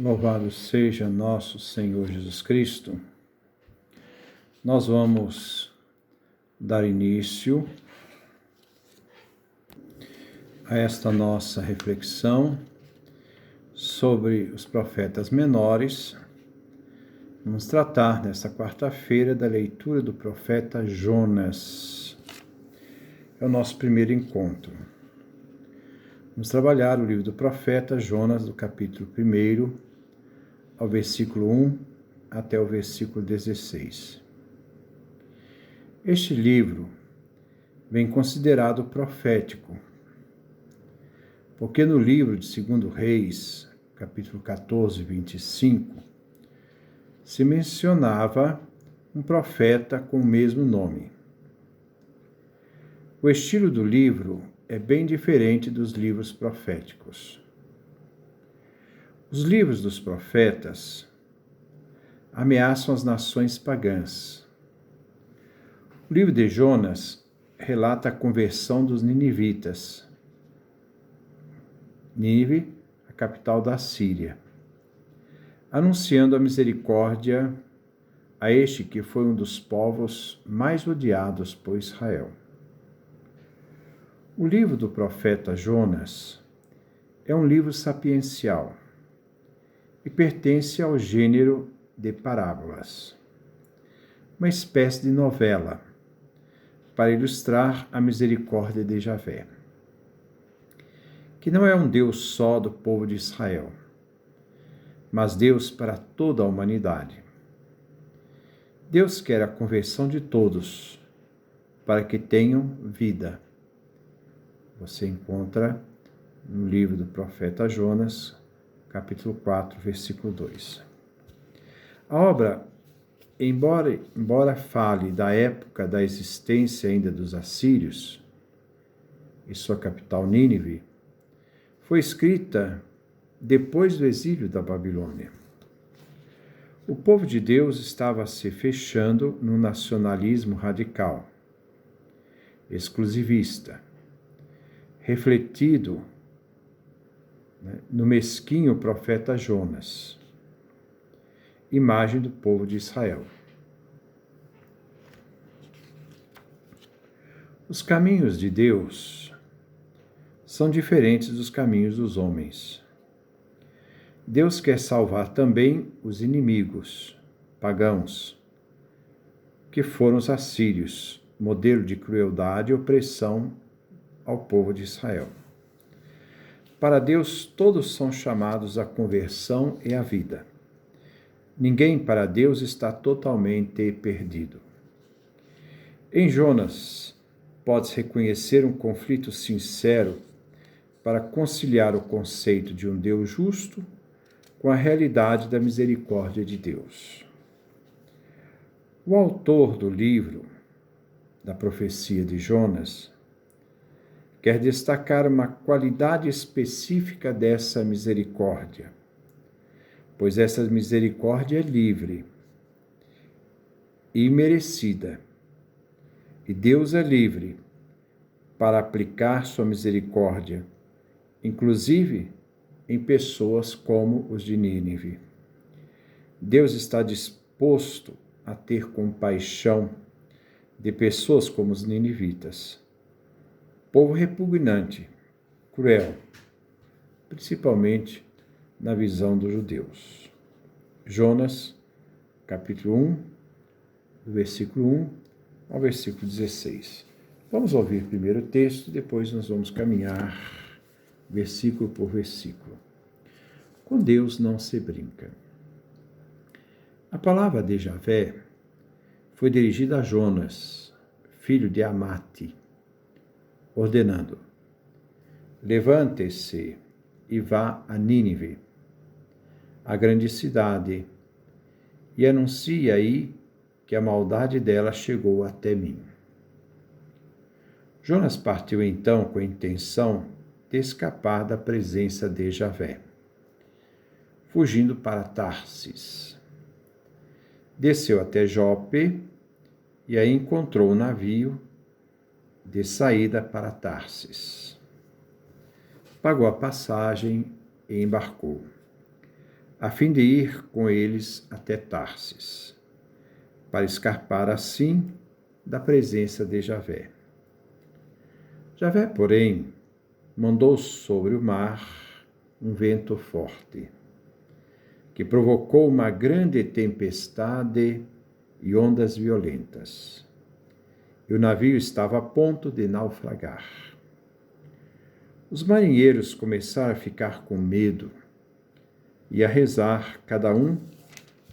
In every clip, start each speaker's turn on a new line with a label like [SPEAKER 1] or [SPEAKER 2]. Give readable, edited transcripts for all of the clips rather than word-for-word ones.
[SPEAKER 1] Louvado seja nosso Senhor Jesus Cristo. Nós vamos dar início a esta nossa reflexão sobre os profetas menores. Vamos tratar nesta quarta-feira da leitura do profeta Jonas. É o nosso primeiro encontro. Vamos trabalhar o livro do profeta Jonas, do capítulo 1 ao versículo 1 até o versículo 16. Este livro vem considerado profético, porque no livro de 2 Reis, capítulo 14, 25, se mencionava um profeta com o mesmo nome. O estilo do livro é bem diferente dos livros proféticos. Os livros dos profetas ameaçam as nações pagãs. O livro de Jonas relata a conversão dos ninivitas. Nínive, a capital da Síria, anunciando a misericórdia a este que foi um dos povos mais odiados por Israel. O livro do profeta Jonas é um livro sapiencial e pertence ao gênero de parábolas, uma espécie de novela para ilustrar a misericórdia de Javé, que não é um Deus só do povo de Israel, mas Deus para toda a humanidade. Deus quer a conversão de todos, para que tenham vida. Você encontra no livro do profeta Jonas, capítulo 4, versículo 2. A obra, embora fale da época da existência ainda dos assírios e sua capital Nínive, foi escrita depois do exílio da Babilônia. O povo de Deus estava se fechando no nacionalismo radical, exclusivista, refletido no mesquinho profeta Jonas, imagem do povo de Israel. Os caminhos de Deus são diferentes dos caminhos dos homens. Deus quer salvar também os inimigos pagãos, que foram os assírios, modelo de crueldade e opressão ao povo de Israel. Para Deus, todos são chamados à conversão e à vida. Ninguém para Deus está totalmente perdido. Em Jonas, pode-se reconhecer um conflito sincero para conciliar o conceito de um Deus justo com a realidade da misericórdia de Deus. O autor do livro, da profecia de Jonas, quer destacar uma qualidade específica dessa misericórdia, pois essa misericórdia é livre e imerecida, e Deus é livre para aplicar sua misericórdia, inclusive em pessoas como os de Nínive. Deus está disposto a ter compaixão de pessoas como os ninivitas, povo repugnante, cruel, principalmente na visão dos judeus. Jonas, capítulo 1, do versículo 1 ao versículo 16. Vamos ouvir primeiro o texto, depois nós vamos caminhar versículo por versículo. Com Deus não se brinca. A palavra de Javé foi dirigida a Jonas, filho de Amate, ordenando: levante-se e vá a Nínive, a grande cidade, e anuncie aí que a maldade dela chegou até mim. Jonas partiu então com a intenção de escapar da presença de Javé, fugindo para Tarsis. Desceu até Jope e aí encontrou o navio de saída para Tarsis. Pagou a passagem e embarcou. a fim de ir com eles até Tarsis, para escapar assim da presença de Javé. Javé, porém, mandou sobre o mar um vento forte, que provocou uma grande tempestade e ondas violentas. E o navio estava a ponto de naufragar. Os marinheiros começaram a ficar com medo e a rezar, cada um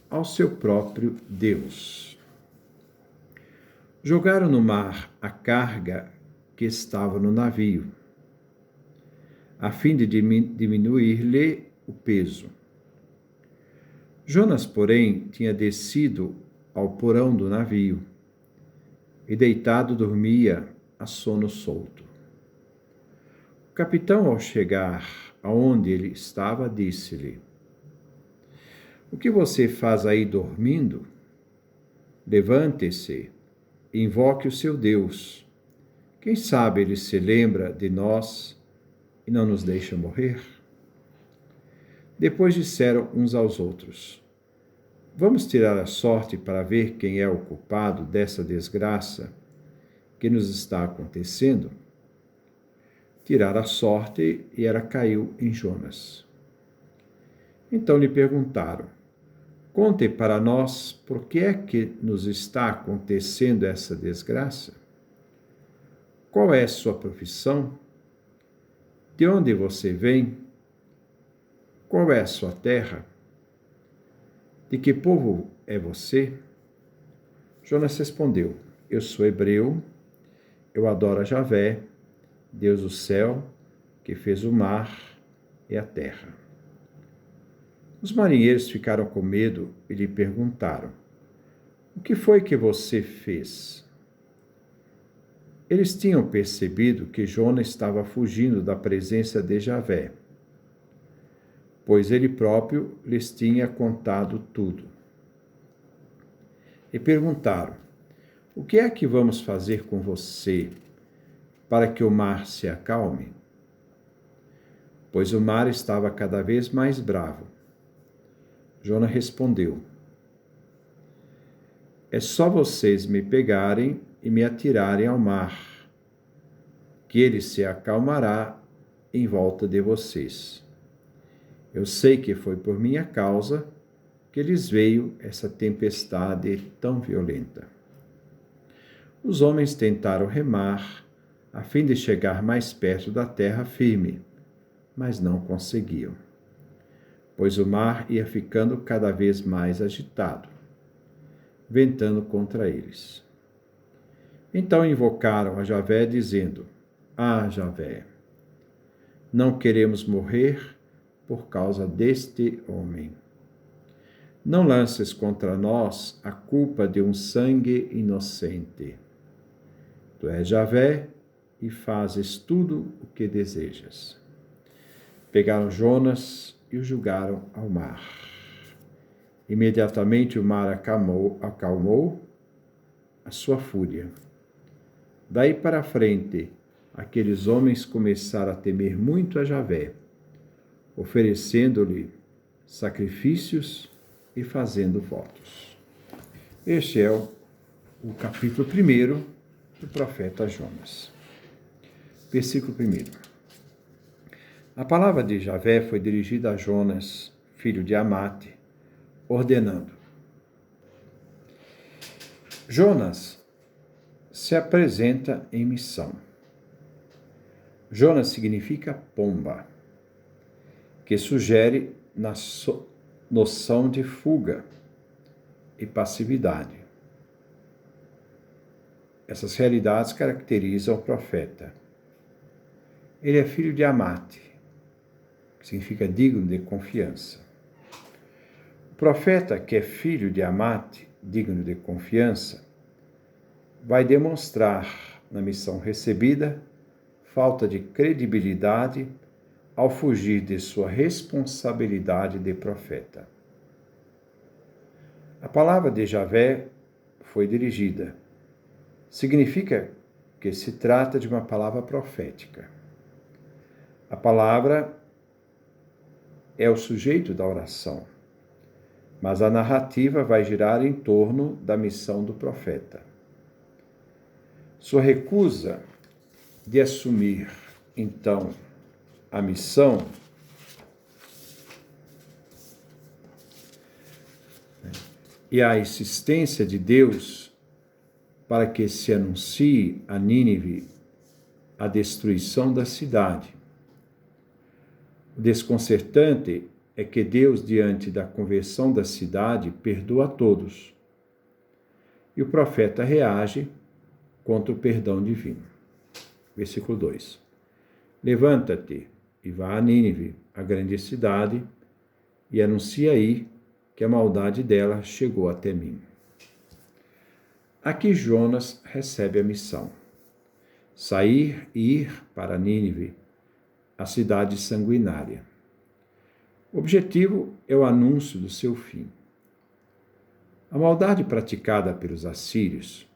[SPEAKER 1] ao seu próprio Deus. Jogaram no mar a carga que estava no navio, a fim de diminuir-lhe o peso. Jonas, porém, tinha descido ao porão do navio e deitado dormia a sono solto. O capitão, ao chegar aonde ele estava, disse-lhe: "O que você faz aí dormindo? Levante-se e invoque o seu Deus. Quem sabe ele se lembra de nós e não nos deixa morrer?" Depois disseram uns aos outros: "Vamos tirar a sorte para ver quem é o culpado dessa desgraça que nos está acontecendo." Tiraram a sorte e ela caiu em Jonas. Então lhe perguntaram: "Conte para nós por que é que nos está acontecendo essa desgraça? Qual é sua profissão? De onde você vem? Qual é a sua terra? De que povo é você?" Jonas respondeu: "Eu sou hebreu, eu adoro a Javé, Deus do céu, que fez o mar e a terra." Os marinheiros ficaram com medo e lhe perguntaram: "O que foi que você fez?" Eles tinham percebido que Jonas estava fugindo da presença de Javé, pois ele próprio lhes tinha contado tudo. E perguntaram: "O que é que vamos fazer com você para que o mar se acalme?" Pois o mar estava cada vez mais bravo. Jonas respondeu: "É só vocês me pegarem e me atirarem ao mar, que ele se acalmará em volta de vocês. Eu sei que foi por minha causa que lhes veio essa tempestade tão violenta." Os homens tentaram remar a fim de chegar mais perto da terra firme, mas não conseguiam, pois o mar ia ficando cada vez mais agitado, ventando contra eles. Então invocaram a Javé, dizendo: "Ah, Javé, não queremos morrer por causa deste homem. Não lances contra nós a culpa de um sangue inocente. Tu és Javé e fazes tudo o que desejas." Pegaram Jonas e o jogaram ao mar. Imediatamente o mar acalmou a sua fúria. Daí para frente, aqueles homens começaram a temer muito a Javé, oferecendo-lhe sacrifícios e fazendo votos. Este é o capítulo 1 do profeta Jonas. Versículo 1. A palavra de Javé foi dirigida a Jonas, filho de Amate, ordenando: Jonas se apresenta em missão. Jonas significa pomba, que sugere noção de fuga e passividade. Essas realidades caracterizam o profeta. Ele é filho de Amate, que significa digno de confiança. O profeta, que é filho de Amate, digno de confiança, vai demonstrar, na missão recebida, falta de credibilidade ao fugir de sua responsabilidade de profeta. A palavra de Javé foi dirigida. Significa que se trata de uma palavra profética. A palavra é o sujeito da oração. mas a narrativa vai girar em torno da missão do profeta. Sua recusa de assumir, então, a missão e a insistência de Deus para que se anuncie a Nínive a destruição da cidade. O desconcertante é que Deus, diante da conversão da cidade, perdoa a todos. E o profeta reage contra o perdão divino. Versículo 2. Levanta-te e vá a Nínive, a grande cidade, e anuncia aí que a maldade dela chegou até mim. Aqui Jonas recebe a missão: sair e ir para Nínive, a cidade sanguinária. O objetivo é o anúncio do seu fim. A maldade praticada pelos assírios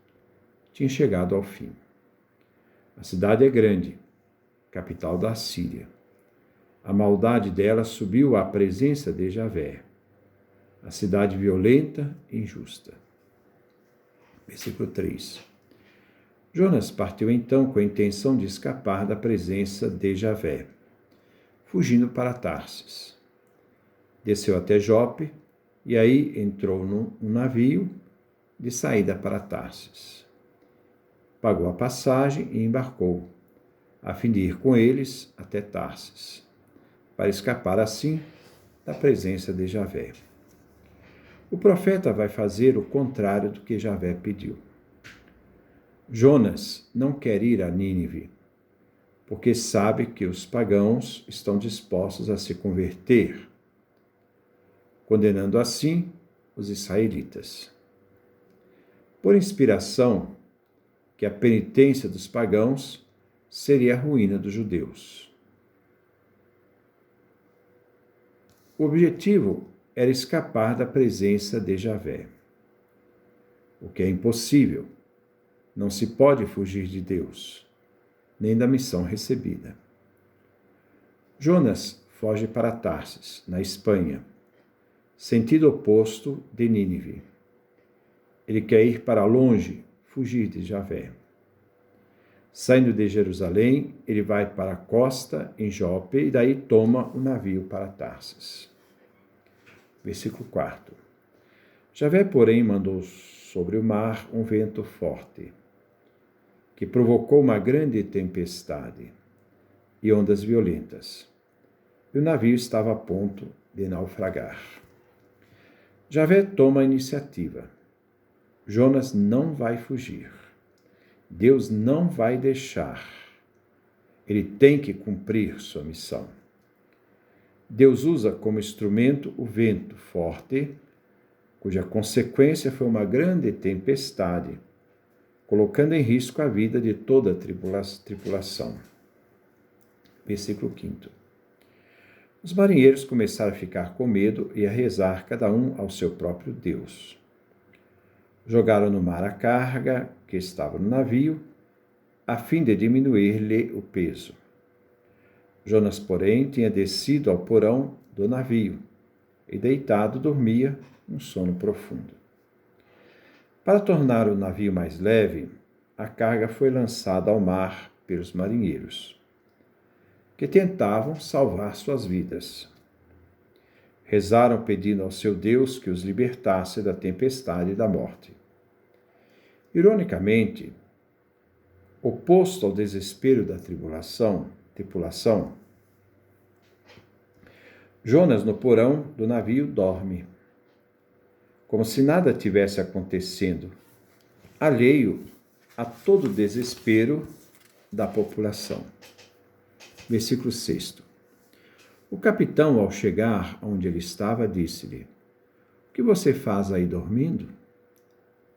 [SPEAKER 1] tinha chegado ao fim. A cidade é grande, capital da Síria. A maldade dela subiu à presença de Javé, a cidade violenta e injusta. Versículo 3. Jonas partiu então com a intenção de escapar da presença de Javé, fugindo para Tarsis. Desceu até Jope e aí entrou num navio de saída para Tarsis. Pagou a passagem e embarcou, a fim de ir com eles até Tarsis, para escapar assim da presença de Javé. O profeta vai fazer o contrário do que Javé pediu. Jonas não quer ir a Nínive, porque sabe que os pagãos estão dispostos a se converter, condenando assim os israelitas. Por inspiração, que a penitência dos pagãos seria a ruína dos judeus. O objetivo era escapar da presença de Javé, o que é impossível. Não se pode fugir de Deus, nem da missão recebida. Jonas foge para Tarsis, na Espanha, sentido oposto de Nínive. Ele quer ir para longe, fugir de Javé. Saindo de Jerusalém, ele vai para a costa, em Jope, e daí toma o navio para Tarsis. Versículo 4. Javé, porém, mandou sobre o mar um vento forte, que provocou uma grande tempestade e ondas violentas, e o navio estava a ponto de naufragar. Javé toma a iniciativa. Jonas não vai fugir. Deus não vai deixar. Ele tem que cumprir sua missão. Deus usa como instrumento o vento forte, cuja consequência foi uma grande tempestade, colocando em risco a vida de toda a tripulação. Versículo 5. Os marinheiros começaram a ficar com medo e a rezar cada um ao seu próprio Deus. Jogaram no mar a carga que estava no navio, a fim de diminuir-lhe o peso. Jonas, porém, tinha descido ao porão do navio e, deitado, dormia um sono profundo. Para tornar o navio mais leve, a carga foi lançada ao mar pelos marinheiros, que tentavam salvar suas vidas. Rezaram pedindo ao seu Deus que os libertasse da tempestade e da morte. Ironicamente, oposto ao desespero da tripulação, Jonas, no porão do navio, dorme, como se nada tivesse acontecendo, alheio a todo o desespero da população. Versículo 6. O capitão, ao chegar onde ele estava, disse-lhe: "O que você faz aí dormindo?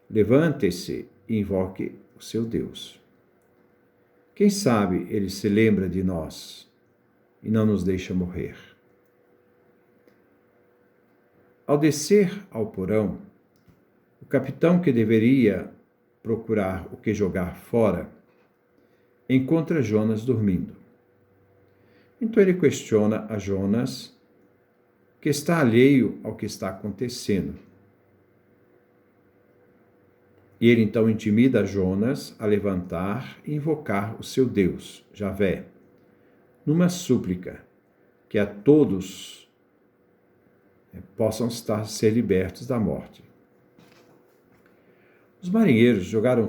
[SPEAKER 1] Levante-se e invoque o seu Deus. Quem sabe ele se lembra de nós e não nos deixa morrer." Ao descer ao porão, o capitão, que deveria procurar o que jogar fora, encontra Jonas dormindo. Então ele questiona a Jonas, que está alheio ao que está acontecendo. E ele então intimida Jonas a levantar e invocar o seu Deus, Javé, numa súplica que a todos possam ser libertos da morte. Os marinheiros jogaram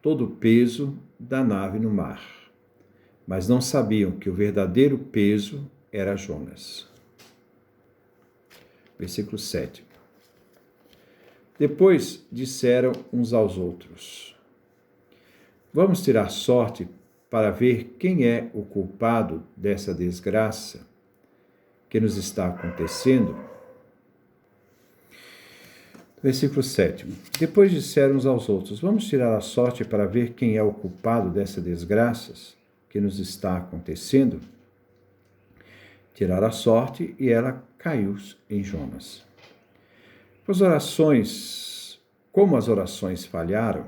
[SPEAKER 1] todo o peso da nave no mar, mas não sabiam que o verdadeiro peso era Jonas. Versículo 7. Depois disseram uns aos outros: Vamos tirar sorte para ver quem é o culpado dessa desgraça que nos está acontecendo. Versículo 7. Depois disseram uns aos outros: Vamos tirar a sorte para ver quem é o culpado dessas desgraças que nos está acontecendo. Tiraram a sorte e ela caiu em Jonas. Como as orações falharam,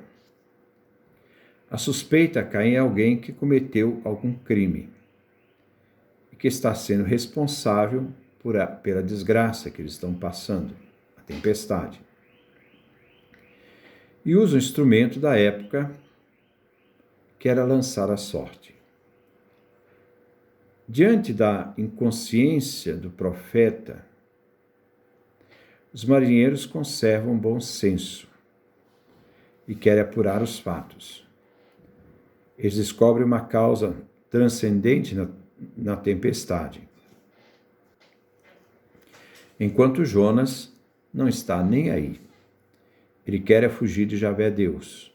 [SPEAKER 1] a suspeita cai em alguém que cometeu algum crime e que está sendo responsável pela desgraça que eles estão passando, a tempestade. E usa o instrumento da época, que era lançar a sorte. Diante da inconsciência do profeta, os marinheiros conservam bom senso e querem apurar os fatos. Eles descobrem uma causa transcendente na tempestade, enquanto Jonas não está nem aí. Ele quer fugir de Javé Deus,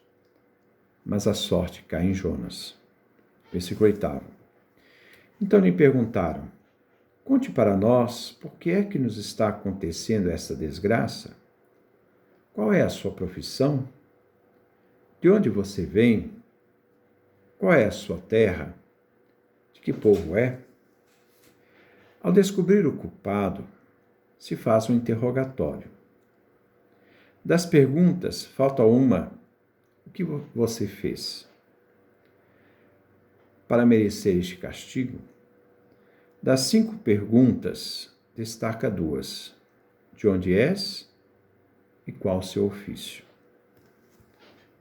[SPEAKER 1] mas a sorte cai em Jonas. Versículo 8. Então lhe perguntaram: Conte para nós por que é que nos está acontecendo essa desgraça? Qual é a sua profissão? De onde você vem? Qual é a sua terra? De que povo é? Ao descobrir o culpado, se faz um interrogatório. Das perguntas, falta uma: o que você fez para merecer este castigo? Das 5 perguntas, destaca 2. De onde és e qual o seu ofício?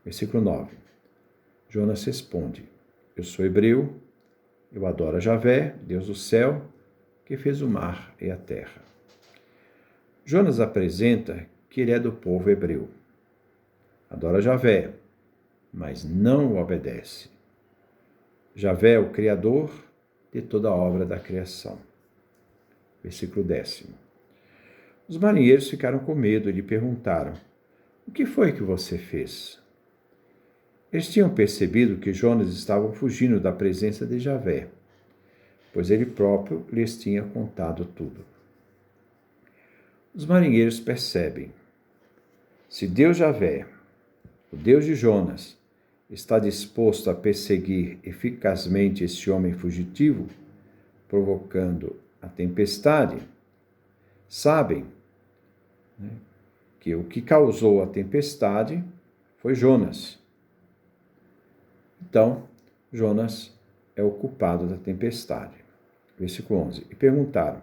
[SPEAKER 1] Versículo 9. Jonas responde: Eu sou hebreu, eu adoro a Javé, Deus do céu, que fez o mar e a terra. Jonas apresenta que ele é do povo hebreu. Adora Javé, mas não o obedece. Javé é o Criador de toda a obra da criação. Versículo 10. Os marinheiros ficaram com medo e lhe perguntaram: O que foi que você fez? Eles tinham percebido que Jonas estava fugindo da presença de Javé, pois ele próprio lhes tinha contado tudo. Os marinheiros percebem: se Deus Javé, o Deus de Jonas, está disposto a perseguir eficazmente este homem fugitivo, provocando a tempestade, sabem, que o que causou a tempestade foi Jonas. Então, Jonas é o culpado da tempestade. Versículo 11. E perguntaram: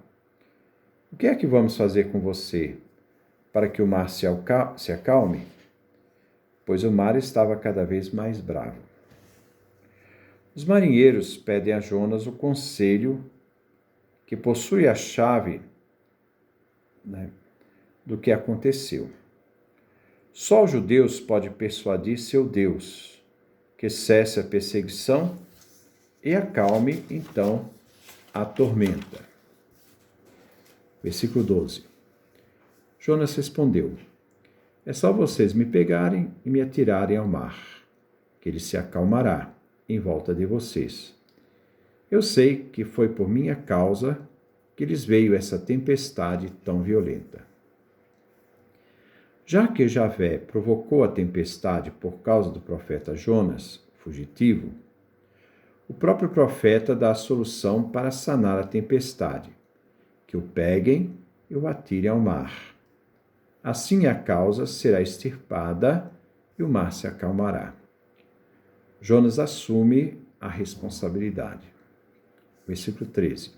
[SPEAKER 1] O que é que vamos fazer com você para que o mar se acalme? Pois o mar estava cada vez mais bravo. Os marinheiros pedem a Jonas o conselho que possui a chave, do que aconteceu. Só os judeus podem persuadir seu Deus que cesse a perseguição e acalme, então, a tormenta. Versículo 12. Jonas respondeu: É só vocês me pegarem e me atirarem ao mar, que ele se acalmará em volta de vocês. Eu sei que foi por minha causa que lhes veio essa tempestade tão violenta. Já que Javé provocou a tempestade por causa do profeta Jonas, fugitivo, o próprio profeta dá a solução para sanar a tempestade: que o peguem e o atirem ao mar. Assim a causa será extirpada e o mar se acalmará. Jonas assume a responsabilidade. Versículo 13.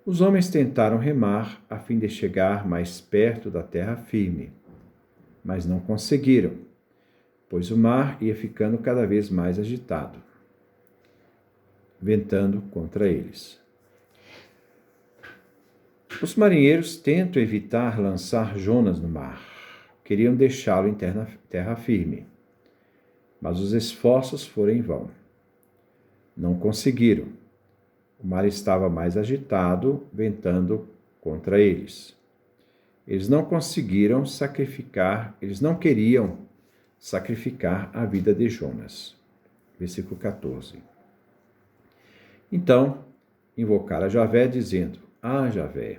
[SPEAKER 1] Os homens tentaram remar a fim de chegar mais perto da terra firme, mas não conseguiram, pois o mar ia ficando cada vez mais agitado, ventando contra eles. Os marinheiros tentam evitar lançar Jonas no mar. Queriam deixá-lo em terra firme, mas os esforços foram em vão. Não conseguiram. O mar estava mais agitado, ventando contra eles. Eles não queriam sacrificar a vida de Jonas. Versículo 14. Então, invocaram a Javé, dizendo: Ah, Javé,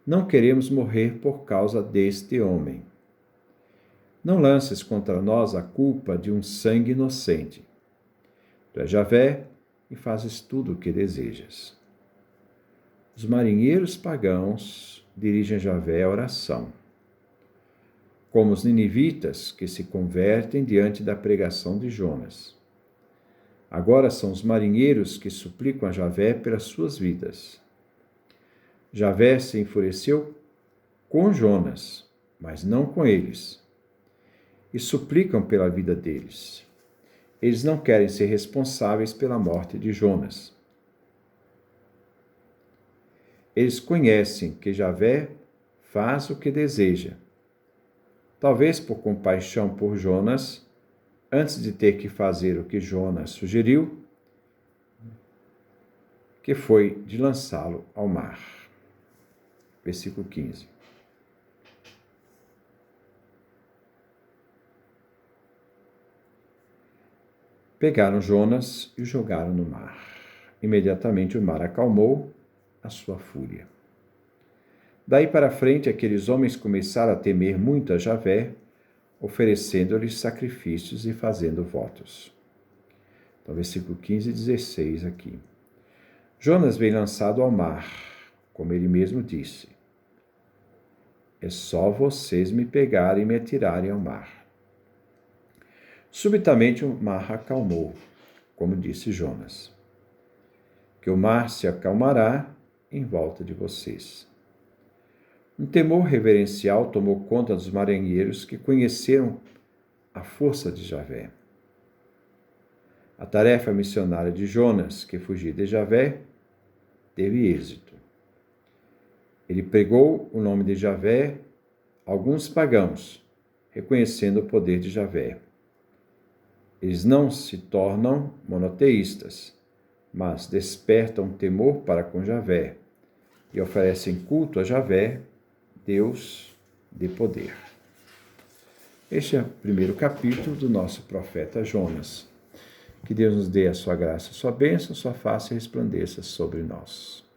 [SPEAKER 1] não queremos morrer por causa deste homem. Não lances contra nós a culpa de um sangue inocente. Tu és Javé e fazes tudo o que desejas. Os marinheiros pagãos dirigem a Javé a oração, como os ninivitas que se convertem diante da pregação de Jonas. Agora são os marinheiros que suplicam a Javé pelas suas vidas. Javé se enfureceu com Jonas, mas não com eles, e suplicam pela vida deles. Eles não querem ser responsáveis pela morte de Jonas. Eles conhecem que Javé faz o que deseja. Talvez por compaixão por Jonas, antes de ter que fazer o que Jonas sugeriu, que foi de lançá-lo ao mar. Versículo 15. Pegaram Jonas e o jogaram no mar. Imediatamente o mar acalmou a sua fúria. Daí para frente, aqueles homens começaram a temer muito a Javé, oferecendo-lhe sacrifícios e fazendo votos. Então, versículo 15 e 16 aqui. Jonas veio lançado ao mar, como ele mesmo disse: É só vocês me pegarem e me atirarem ao mar. Subitamente o mar acalmou, como disse Jonas. Que o mar se acalmará em volta de vocês. Um temor reverencial tomou conta dos marinheiros que conheceram a força de Javé. A tarefa missionária de Jonas, que fugia de Javé, teve êxito. Ele pregou o nome de Javé a alguns pagãos, reconhecendo o poder de Javé. Eles não se tornam monoteístas, mas despertam temor para com Javé e oferecem culto a Javé, Deus de poder. Este é o primeiro capítulo do nosso profeta Jonas. Que Deus nos dê a sua graça, a sua bênção, a sua face resplandeça sobre nós.